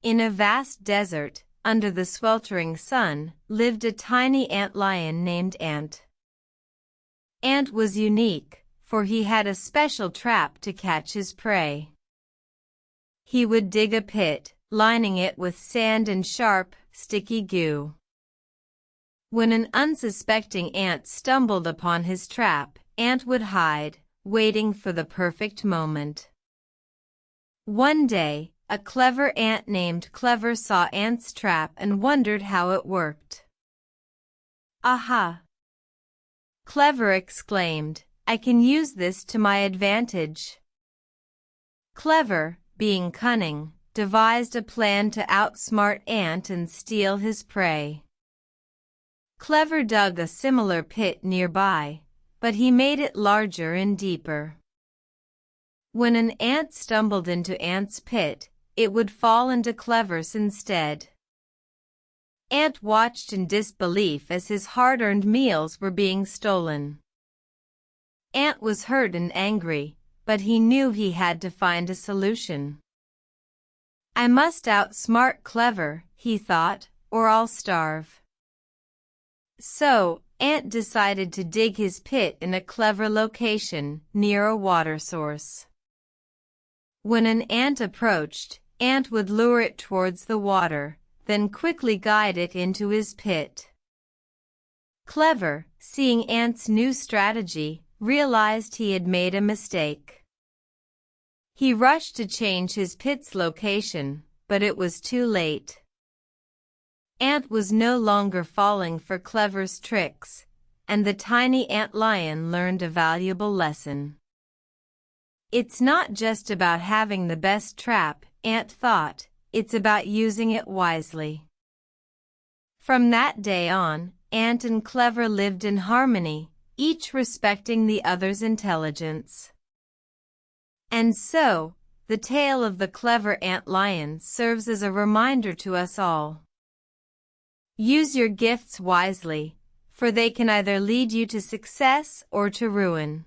In a vast desert, under the sweltering sun, lived a tiny antlion named Ant. Ant was unique, for he had a special trap to catch his prey. He would dig a pit, lining it with sand and sharp, sticky goo. When an unsuspecting ant stumbled upon his trap, Ant would hide, waiting for the perfect moment. One day, a clever ant named Clever saw Ant's trap and wondered how it worked. "Aha!" Clever exclaimed, "I can use this to my advantage." Clever, being cunning, devised a plan to outsmart Ant and steal his prey. Clever dug a similar pit nearby, but he made it larger and deeper. When an ant stumbled into Ant's pit, it would fall into Clever's instead. Ant watched in disbelief as his hard-earned meals were being stolen. Ant was hurt and angry, but he knew he had to find a solution. "I must outsmart Clever," he thought, "or I'll starve." So, Ant decided to dig his pit in a clever location, near a water source. When an ant approached, Ant would lure it towards the water, then quickly guide it into his pit. Clever, seeing Ant's new strategy, realized he had made a mistake. He rushed to change his pit's location, but it was too late. Ant was no longer falling for Clever's tricks, and the tiny antlion learned a valuable lesson. It's not just about having the best trap, Ant thought, it's about using it wisely. From that day on, Ant and Clever lived in harmony, each respecting the other's intelligence. And so, the tale of the clever antlion serves as a reminder to us all. Use your gifts wisely, for they can either lead you to success or to ruin.